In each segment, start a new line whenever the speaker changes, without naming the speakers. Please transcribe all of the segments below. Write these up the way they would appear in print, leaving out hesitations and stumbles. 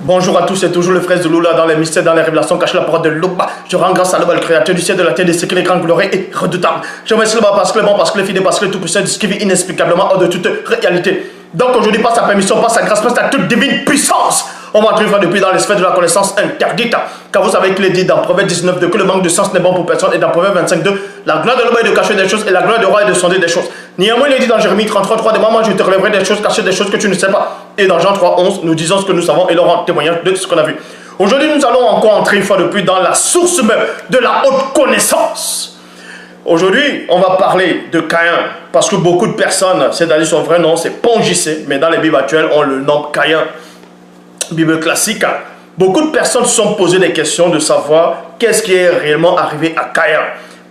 Bonjour à tous, c'est toujours le frère de Lula dans les mystères, dans les révélations, cache la parole de Luba. Je rends grâce à Luba, le créateur du ciel, de la terre, de ce qui est grand, glorieux et redoutable. Je remercie Luba parce que le bon, parce que le fidèle, parce que le tout-puissant, de ce qui vit inexplicablement hors de toute réalité. Donc aujourd'hui, par sa permission, par sa grâce, par sa toute divine puissance, on va entrer une fois depuis dans les sphères de la connaissance interdite. Car vous savez qu'il est dit dans Proverbe 19 que le manque de sens n'est bon pour personne, et dans Proverbe 25 la gloire de l'homme est de cacher des choses et la gloire du roi est de sonder des choses. Néanmoins, il est dit dans Jérémie 33 de moi, je te relèverai des choses cachées, des choses que tu ne sais pas. Et dans Jean 3:11, nous disons ce que nous savons et leur rend témoignage de ce qu'on a vu. Aujourd'hui, nous allons encore entrer une fois de plus dans la source même de la haute connaissance. Aujourd'hui, on va parler de Caïn, parce que beaucoup de personnes, c'est-à-dire son vrai nom, c'est Pongicé, mais dans les Bibles actuelles, on le nomme Caïn. Bible classique, beaucoup de personnes se sont posées des questions de savoir qu'est-ce qui est réellement arrivé à Caïn.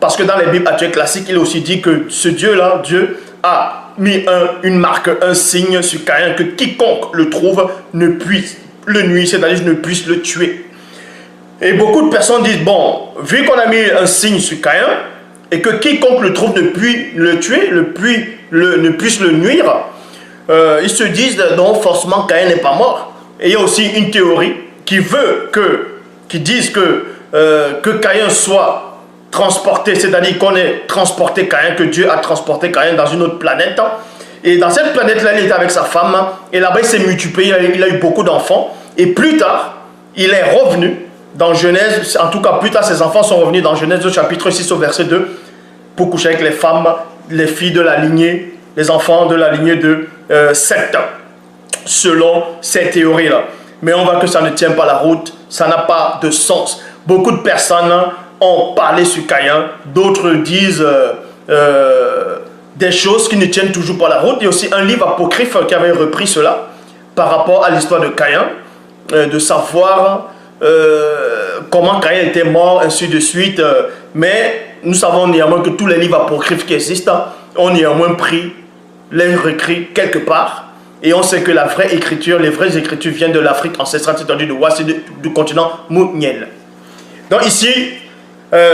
Parce que dans les Bibles actuelles classiques, il est aussi dit que ce Dieu-là, Dieu a mis une marque, un signe sur Caïn, que quiconque le trouve ne puisse le nuire, c'est-à-dire ne puisse le tuer. Et beaucoup de personnes disent, bon, vu qu'on a mis un signe sur Caïn, et que quiconque le trouve ne puisse le tuer, ne puisse le nuire, ils se disent, non, forcément Caïn n'est pas mort. Et il y a aussi une théorie qui disent que Caïn soit transporté, c'est-à-dire qu'on ait transporté Caïn, que Dieu a transporté Caïn dans une autre planète. Et dans cette planète-là, il était avec sa femme, et là-bas il s'est multiplié, il a eu beaucoup d'enfants. Et plus tard, il est revenu dans Genèse, en tout cas plus tard ses enfants sont revenus dans Genèse chapitre 6 au verset 2, pour coucher avec les femmes, les filles de la lignée, les enfants de la lignée de Seth, selon ces théories-là. Mais on voit que ça ne tient pas la route, ça n'a pas de sens. Beaucoup de personnes ont parlé sur Caïn, d'autres disent des choses qui ne tiennent toujours pas la route. Il y a aussi un livre apocryphe qui avait repris cela par rapport à l'histoire de Caïn, de savoir comment Caïn était mort, ainsi de suite. Mais nous savons néanmoins que tous les livres apocryphes qui existent ont néanmoins pris les réécrits quelque part. Et on sait que la vraie écriture, les vraies écritures viennent de l'Afrique ancestrale, c'est-à-dire de Ouassi, du continent Mouniel. Donc ici,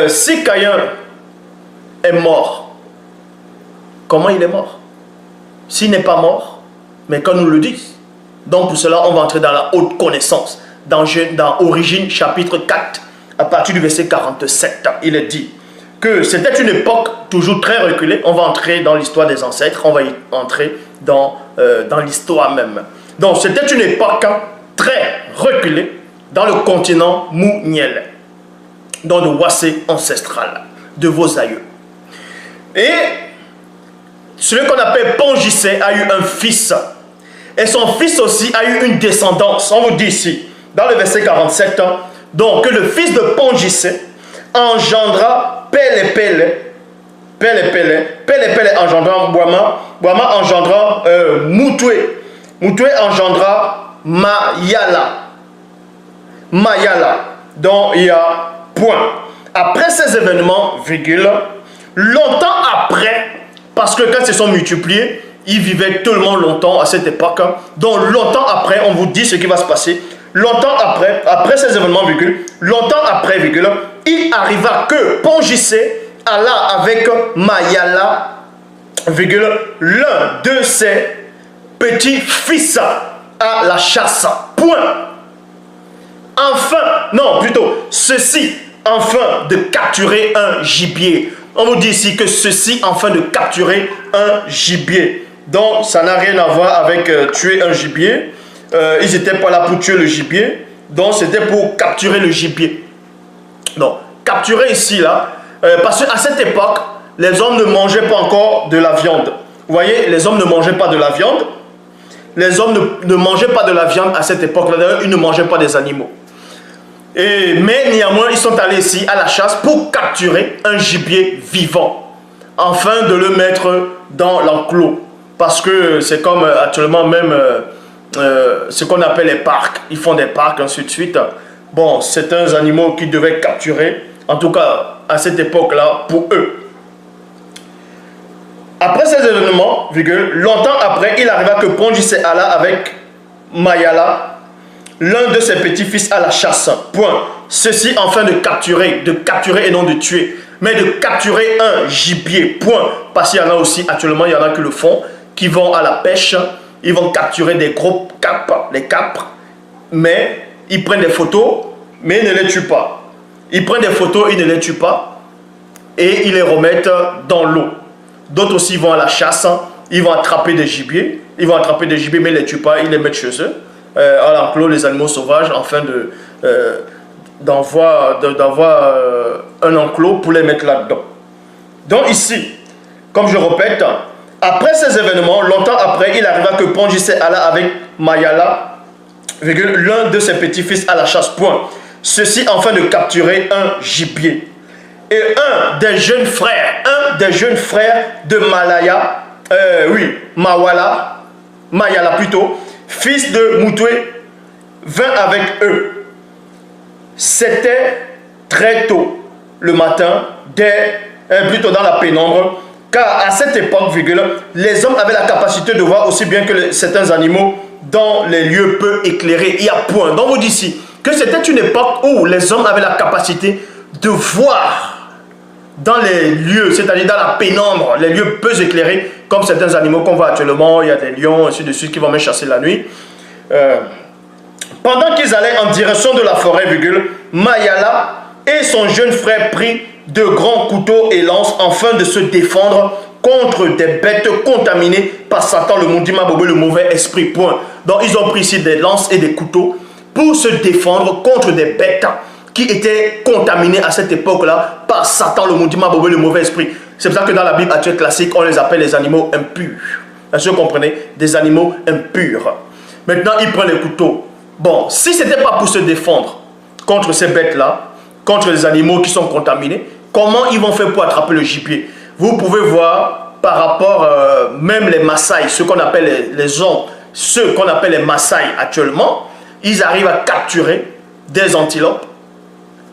si Caïn est mort, comment il est mort? S'il n'est pas mort, mais qu'on nous le dise. Donc pour cela, on va entrer dans la haute connaissance. Dans Origine chapitre 4, à partir du verset 47, il est dit que c'était une époque toujours très reculée. On va entrer dans l'histoire des ancêtres, on va y entrer dans l'histoire même. Donc c'était une époque très reculée dans le continent Mouniel, dans le Ouassi ancestral de vos aïeux. Et celui qu'on appelle Pongicé a eu un fils. Et son fils aussi a eu une descendance. On vous dit ici, dans le verset 47, donc que le fils de Pongicé engendra Pélé engendra Boama, Boama engendra Moutoué, Moutoué engendra Mayala, donc il y a point. Après ces événements, virgule, longtemps après, parce que quand ils se sont multipliés, ils vivaient tellement longtemps à cette époque, donc longtemps après, on vous dit ce qui va se passer. Longtemps après ces événements, virgule, longtemps après, virgule, il arriva que Pongicé alla avec Mayala, virgule, l'un de ses petits-fils à la chasse. Point. Enfin, non, plutôt, ceci, enfin de capturer un gibier. On vous dit ici que ceci, enfin de capturer un gibier. Donc, ça n'a rien à voir avec tuer un gibier. Ils n'étaient pas là pour tuer le gibier. Donc, c'était pour capturer le gibier. Donc, capturer ici, là, parce qu'à cette époque, les hommes ne mangeaient pas encore de la viande. Vous voyez, les hommes ne mangeaient pas de la viande. Les hommes ne mangeaient pas de la viande à cette époque-là. D'ailleurs, ils ne mangeaient pas des animaux. Mais néanmoins, ils sont allés ici à la chasse pour capturer un gibier vivant, afin de le mettre dans l'enclos. Parce que c'est comme actuellement même ce qu'on appelle les parcs. Ils font des parcs, ainsi de suite. Bon, c'est un animal qu'ils devaient capturer, en tout cas à cette époque-là, pour eux. Après ces événements, longtemps après, il arriva que Pongicé alla avec Mayala, l'un de ses petits-fils à la chasse. Point. Ceci afin de capturer et non de tuer, mais de capturer un gibier. Point. Parce qu'il y en a aussi, actuellement, il y en a qui le font, qui vont à la pêche, ils vont capturer des gros capres, les capres, mais ils prennent des photos, mais ils ne les tuent pas. Ils prennent des photos, ils ne les tuent pas, et ils les remettent dans l'eau. D'autres aussi vont à la chasse, ils vont attraper des gibiers, mais ils ne les tuent pas, ils les mettent chez eux, à l'enclos, les animaux sauvages, afin d'avoir un enclos pour les mettre là-dedans. Donc ici, comme je répète, après ces événements, longtemps après, il arriva que Pongisse alla avec Mayala, l'un de ses petits-fils, à la chasse. Point. Ceci afin de capturer un gibier. Et un des jeunes frères de Malaya, Mayala plutôt, fils de Moutoué, vint avec eux. C'était très tôt le matin, plutôt dans la pénombre, car à cette époque, les hommes avaient la capacité de voir aussi bien que certains animaux dans les lieux peu éclairés. Il y a point. Donc vous dites ici que c'était une époque où les hommes avaient la capacité de voir dans les lieux, c'est-à-dire dans la pénombre, les lieux peu éclairés, comme certains animaux qu'on voit actuellement. Il y a des lions, ainsi de suite, qui vont même chasser la nuit. Pendant qu'ils allaient en direction de la forêt, Mayala et son jeune frère prirent de grands couteaux et lances afin de se défendre contre des bêtes contaminées par Satan, le Mundima Bobo, le mauvais esprit. Point. Donc ils ont pris ici des lances et des couteaux pour se défendre contre des bêtes qui étaient contaminées à cette époque-là par Satan, le Mundima Bobo, le mauvais esprit. C'est pour ça que dans la Bible actuelle classique, on les appelle les animaux impurs. Est-ce que vous comprenez? Des animaux impurs. Maintenant, ils prennent les couteaux. Bon, si ce n'était pas pour se défendre contre ces bêtes-là, contre les animaux qui sont contaminés, comment ils vont faire pour attraper le gibier? Vous pouvez voir par rapport, même les Maasai, ceux qu'on appelle les Maasai actuellement, ils arrivent à capturer des antilopes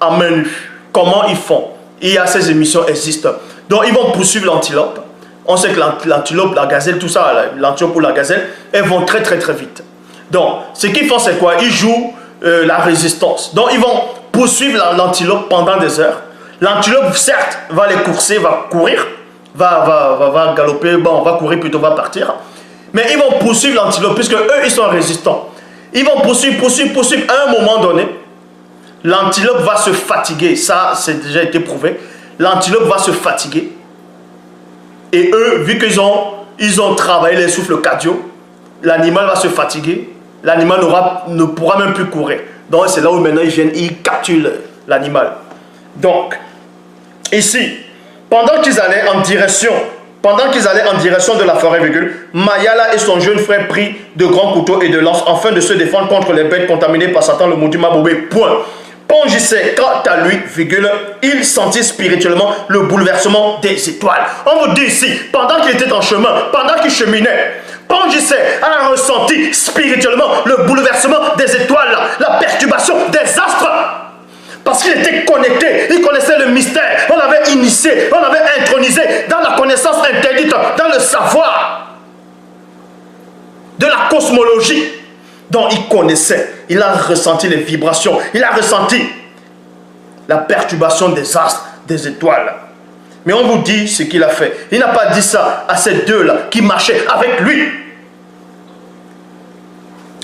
à main nue. Comment ils font? Il y a ces émissions existent. Donc ils vont poursuivre l'antilope. On sait que l'antilope, la gazelle, tout ça, l'antilope ou la gazelle, elles vont très vite. Donc ce qu'ils font, c'est quoi? Ils jouent la résistance. Donc ils vont poursuivre l'antilope pendant des heures. L'antilope, certes, va les courser, va courir, va galoper, bon, va courir plutôt, va partir. Mais ils vont poursuivre l'antilope, puisque eux, ils sont résistants. Ils vont poursuivre. À un moment donné, l'antilope va se fatiguer. Ça, c'est déjà été prouvé. L'antilope va se fatiguer. Et eux, vu qu'ils ont travaillé les souffles cardio, l'animal va se fatiguer. L'animal ne pourra même plus courir. Donc c'est là où maintenant ils capturent l'animal. Donc, ici, pendant qu'ils allaient en direction de la forêt, Mayala et son jeune frère prirent de grands couteaux et de lances afin de se défendre contre les bêtes contaminées par Satan, le Mundima Bobo. Point. Pongisse, quant à lui, il sentit spirituellement le bouleversement des étoiles. On vous dit ici, pendant qu'il était en chemin, pendant qu'il cheminait, Pongisse a ressenti spirituellement le bouleversement des étoiles, la perturbation des astres. Parce qu'il était connecté, il connaissait le mystère, on l'avait initié, on l'avait intronisé dans la connaissance interdite, dans le savoir de la cosmologie. Donc il connaissait, il a ressenti les vibrations, il a ressenti la perturbation des astres, des étoiles. Mais on vous dit ce qu'il a fait. Il n'a pas dit ça à ces deux-là qui marchaient avec lui.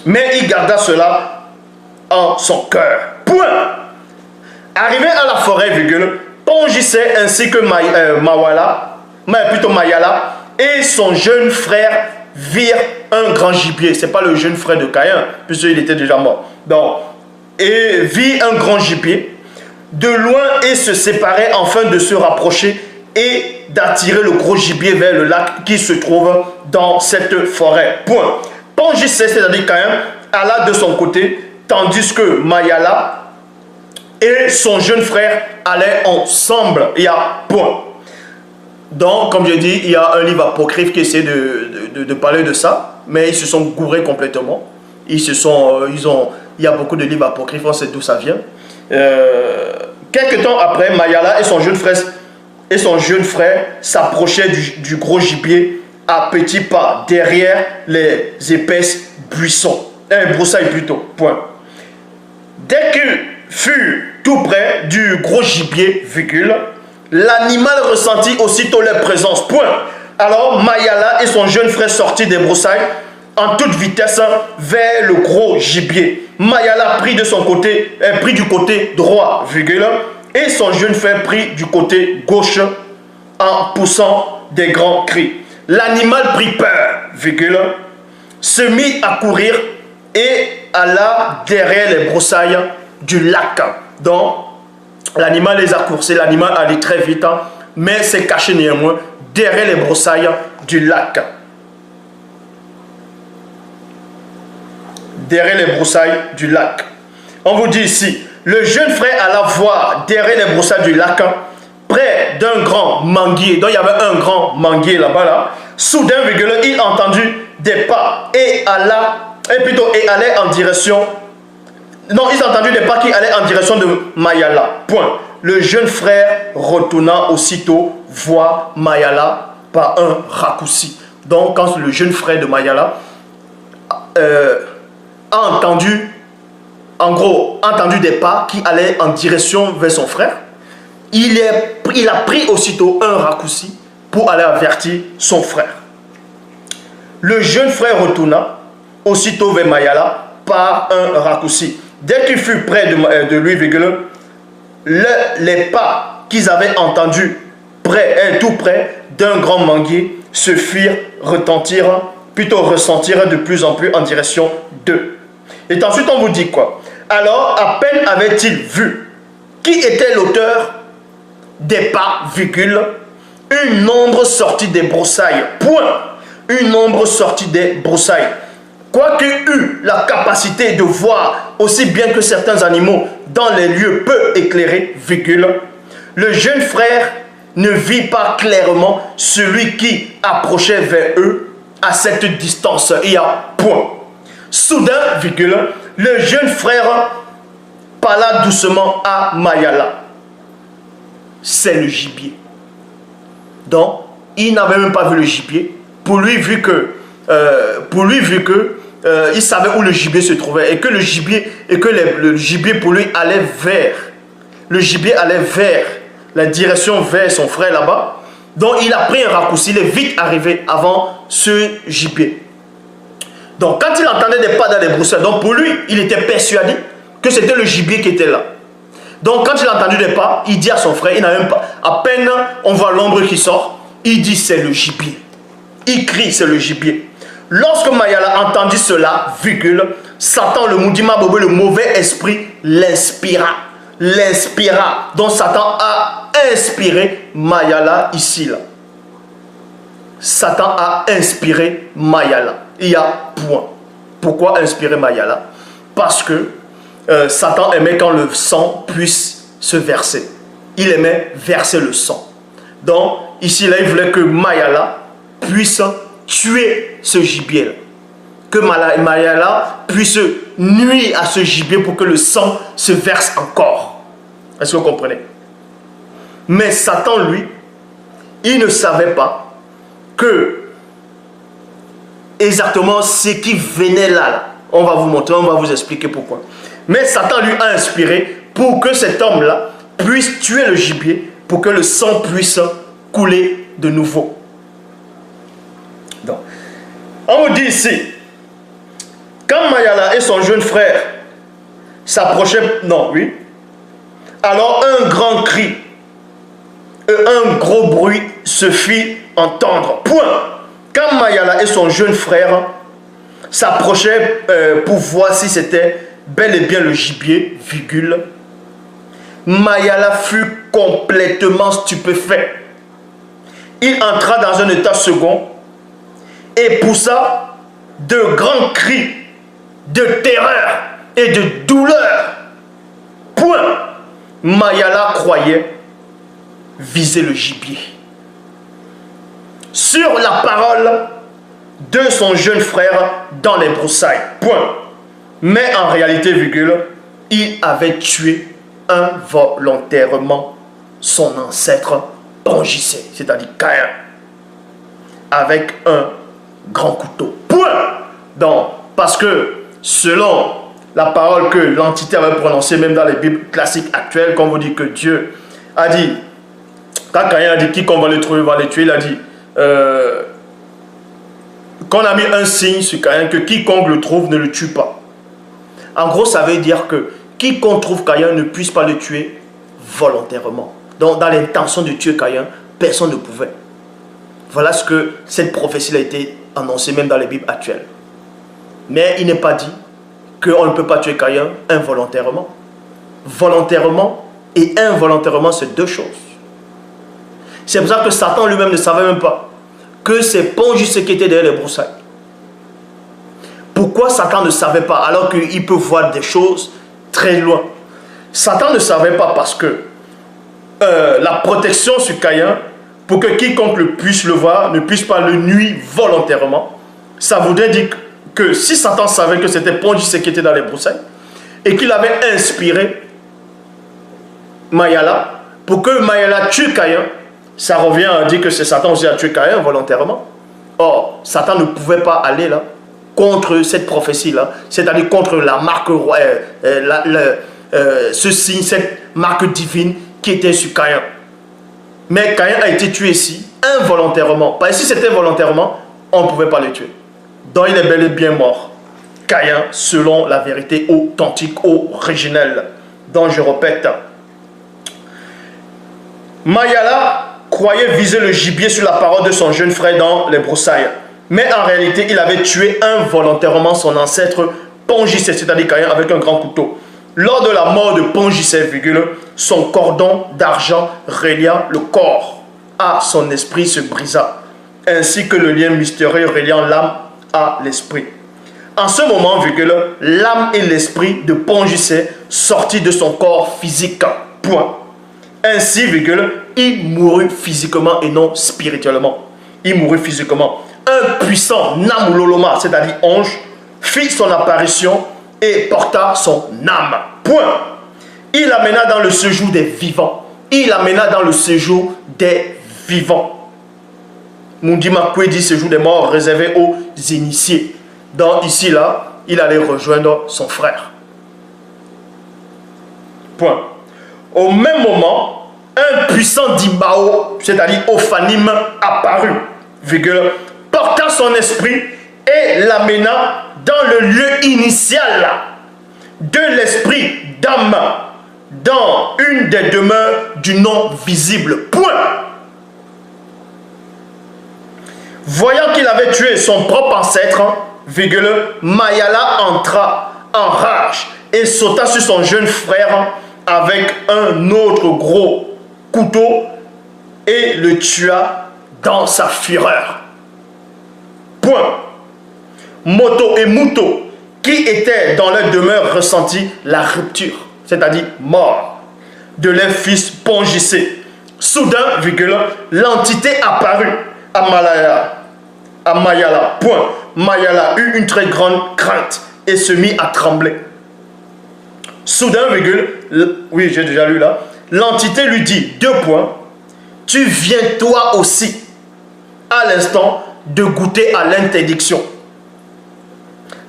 Mais il garda cela en son cœur. Point. Arrivé à la forêt, Pongisse ainsi que Mayala et son jeune frère virent un grand gibier. Ce n'est pas le jeune frère de Caïn, puisqu'il était déjà mort. Donc, et vit un grand gibier de loin et se séparer afin de se rapprocher et d'attirer le gros gibier vers le lac qui se trouve dans cette forêt. Point. Pongisse, c'est-à-dire Caïn, alla de son côté, tandis que Mayala et son jeune frère allaient ensemble. Il y a point. Donc, comme je dis, il y a un livre apocryphe qui essaie de parler de ça, mais ils se sont gourés complètement. Il y a beaucoup de livres apocryphes, on sait d'où ça vient. Quelques temps après, Mayala et son jeune frère s'approchaient du gros gibier à petits pas, derrière les épaisses broussailles plutôt. Point. Dès qu'ils furent tout près du gros gibier, l'animal ressentit aussitôt leur présence. Point. Alors Mayala et son jeune frère sortirent des broussailles en toute vitesse vers le gros gibier. Mayala prit de son côté, prit du côté droit, virgule, et son jeune frère prit du côté gauche en poussant des grands cris. L'animal prit peur, virgule, se mit à courir et alla derrière les broussailles du lac. Donc, l'animal les a coursés, l'animal allait très vite, mais s'est caché néanmoins derrière les broussailles du lac. Derrière les broussailles du lac. On vous dit ici, le jeune frère alla voir derrière les broussailles du lac, près d'un grand manguier. Donc il y avait un grand manguier là-bas. Là. Soudain, il entendit des pas et allait en direction. Non, il entendu des pas qui allaient en direction de Mayala. Point. Le jeune frère retourna aussitôt voir Mayala par un raccourci. Donc quand le jeune frère de Mayala a entendu, en gros, entendu des pas qui allaient en direction vers son frère, il a pris aussitôt un raccourci pour aller avertir son frère. Le jeune frère retourna aussitôt vers Mayala par un raccourci. Dès qu'il fut près de lui, les pas qu'ils avaient entendus tout près d'un grand manguier se firent ressentir de plus en plus en direction d'eux. Et ensuite on vous dit quoi? Alors à peine avait-il vu qui était l'auteur des pas, virgule, une ombre sortie des broussailles, point, une ombre sortie des broussailles. Quoiqu'il eut la capacité de voir aussi bien que certains animaux dans les lieux peu éclairés, virgule, le jeune frère ne vit pas clairement celui qui approchait vers eux à cette distance. Il y a point. Soudain, virgule, le jeune frère parla doucement à Mayala. C'est le gibier. Donc, il n'avait même pas vu le gibier. Pour lui, vu que il savait où le gibier se trouvait et que le gibier pour lui allait vers la direction vers son frère là-bas. Donc, il a pris un raccourci. Il est vite arrivé avant ce gibier. Donc, quand il entendait des pas dans les broussailles, donc pour lui, il était persuadé que c'était le gibier qui était là. Donc, quand il a entendu des pas, il dit à son frère, il n'a même pas, à peine on voit l'ombre qui sort, il dit c'est le gibier. Il crie c'est le gibier. Lorsque Mayala entendit cela, virgule, Satan, le Moudima Bobo, le mauvais esprit, l'inspira. Donc Satan a inspiré Mayala ici là. Satan a inspiré Mayala. Il y a point. Pourquoi inspirer Mayala? Parce que Satan aimait quand le sang puisse se verser. Il aimait verser le sang. Donc, ici, là, il voulait que Mayala puisse tuer ce gibier-là. Que Mayala puisse nuire à ce gibier pour que le sang se verse encore. Est-ce que vous comprenez? Mais Satan, lui, il ne savait pas que exactement ce qui venait là. On va vous montrer, on va vous expliquer pourquoi. Mais Satan lui a inspiré pour que cet homme-là puisse tuer le gibier, pour que le sang puisse couler de nouveau. Donc, on vous dit ici, quand Mayala et son jeune frère s'approchaient, alors un grand cri et un gros bruit se fit entendre. Point. Quand Mayala et son jeune frère s'approchaient pour voir si c'était bel et bien le gibier, virgule, Mayala fut complètement stupéfait. Il entra dans un état second et poussa de grands cris de terreur et de douleur. Point. Mayala croyait viser le gibier. Sur la parole de son jeune frère dans les broussailles. Point. Mais en réalité, virgule, il avait tué involontairement son ancêtre Pongicé, c'est-à-dire Caïn, avec un grand couteau. Point. Donc, parce que selon la parole que l'entité avait prononcée, même dans les Bibles classiques actuelles, quand on vous dit que Dieu a dit, quand Caïn a dit quiconque va le trouver va le tuer, il a dit qu'on a mis un signe sur Caïn, que quiconque le trouve ne le tue pas. En gros, ça veut dire que quiconque trouve Caïn ne puisse pas le tuer volontairement. Donc, dans l'intention de tuer Caïn, personne ne pouvait. Voilà ce que cette prophétie a été annoncée même dans les Bibles actuelles. Mais il n'est pas dit qu'on ne peut pas tuer Caïn involontairement. Volontairement et involontairement, c'est deux choses. C'est pour ça que Satan lui-même ne savait même pas que c'est Pongis qui était derrière les broussailles. Pourquoi Satan ne savait pas alors qu'il peut voir des choses très loin? Satan ne savait pas parce que la protection sur Caïn, pour que quiconque puisse le voir, ne puisse pas le nuire volontairement, ça voudrait dire que si Satan savait que c'était Pongis qui était dans les broussailles et qu'il avait inspiré Mayala pour que Mayala tue Caïn, ça revient à dire que c'est Satan aussi a tué Caïn volontairement. Or, Satan ne pouvait pas aller là contre cette prophétie-là, c'est-à-dire contre la marque, ce signe, cette marque divine qui était sur Caïn. Mais Caïn a été tué ici, involontairement. Parce que si c'était volontairement, on ne pouvait pas le tuer. Donc il est bel et bien mort. Caïn, selon la vérité authentique, originelle. Donc je répète. Mayala croyait viser le gibier sur la parole de son jeune frère dans les broussailles. Mais en réalité, il avait tué involontairement son ancêtre Pongis, c'est-à-dire Caïn, avec un grand couteau. Lors de la mort de Pongis, son cordon d'argent reliant le corps à son esprit se brisa, ainsi que le lien mystérieux reliant l'âme à l'esprit. En ce moment, l'âme et l'esprit de Pongis sortit de son corps physique. Point. Ainsi, il mourut physiquement et non spirituellement. Il mourut physiquement. Un puissant Namuloloma, c'est-à-dire ange, fit son apparition et porta son âme. Point. Il l'amena dans le séjour des vivants. Il l'amena dans le séjour des vivants. Mundima dit séjour des morts réservé aux initiés. Donc ici, là, il allait rejoindre son frère. Point. Au même moment, un puissant Dibao, c'est-à-dire Ophanim, apparut, porta son esprit et l'amena dans le lieu initial de l'esprit d'âme, dans une des demeures du non visible. Point. Voyant qu'il avait tué son propre ancêtre, Mayala entra en rage et sauta sur son jeune frère avec un autre gros couteau et le tua dans sa fureur. Point. Moto et Muto, qui étaient dans leur demeure, ressentit la rupture, c'est-à-dire mort, de leur fils Pongissé. Soudain, l'entité apparut à Mayala. Point. Mayala eut une très grande crainte et se mit à trembler. Soudain, oui, j'ai déjà lu là, l'entité lui dit, 2 points, tu viens toi aussi, à l'instant, de goûter à l'interdiction.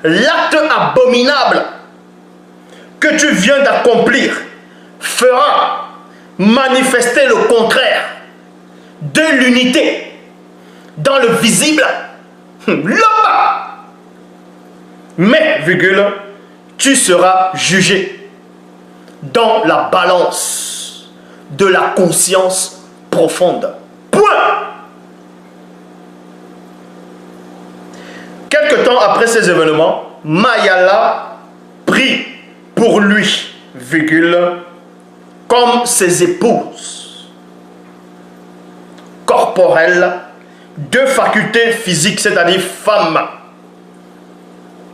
L'acte abominable que tu viens d'accomplir fera manifester le contraire de l'unité dans le visible là-bas. Mais, tu seras jugé dans la balance de la conscience profonde. Point. Quelque temps après ces événements, Mayala prit pour lui, comme ses épouses corporelles, 2 facultés physiques, c'est-à-dire femmes.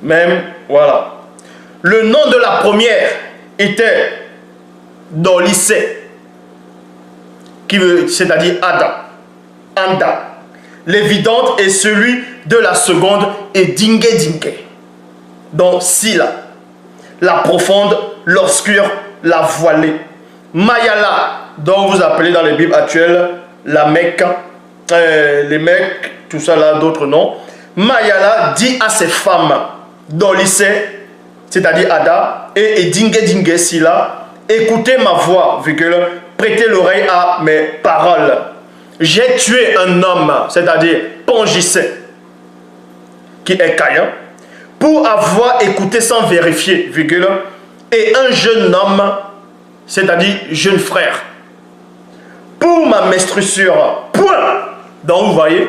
Même, voilà. Le nom de la première était Dolicé, c'est-à-dire Ada, Anda. L'évidente est celui de la seconde est Dingue Dingue. Donc Sila, la profonde, l'obscure, la voilée. Mayala, dont vous appelez dans les Bibles actuelles la Mecque, les Mecs, tout ça là, d'autres noms. Mayala dit à ses femmes, Dolicé, c'est-à-dire Ada, et Dingue Dingue Sila, écoutez ma voix, prêtez l'oreille à mes paroles. J'ai tué un homme, c'est-à-dire Pongissé. qui est Caïn, pour avoir écouté sans vérifier, virgule, et un jeune homme, c'est-à-dire jeune frère, pour ma menstruation, point. Donc vous voyez,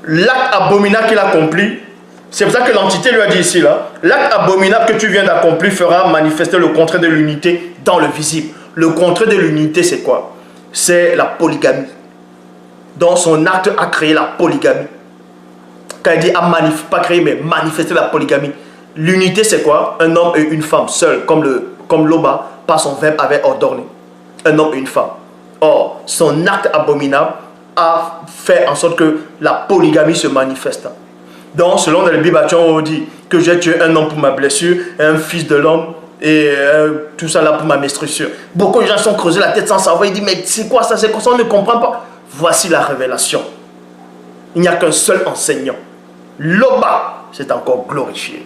l'acte abominable qu'il accomplit, c'est pour ça que l'entité lui a dit ici, là, l'acte abominable que tu viens d'accomplir fera manifester le contraire de l'unité dans le visible. Le contraire de l'unité, c'est quoi? C'est la polygamie. Donc son acte a créé la polygamie. Quand il dit pas créer, mais manifester la polygamie. L'unité, c'est quoi? Un homme et une femme seuls, comme Loba, par son verbe, avait ordonné. Un homme et une femme. Or, son acte abominable a fait en sorte que la polygamie se manifeste. Donc, selon la Bible, on dit que j'ai tué un homme pour ma blessure, un fils de l'homme, et tout ça là pour ma menstruation. Beaucoup de gens sont creusés la tête sans savoir. Ils disent, mais c'est quoi ça? C'est quoi ça? On ne comprend pas. Voici la révélation. Il n'y a qu'un seul enseignant. Loba s'est encore glorifié.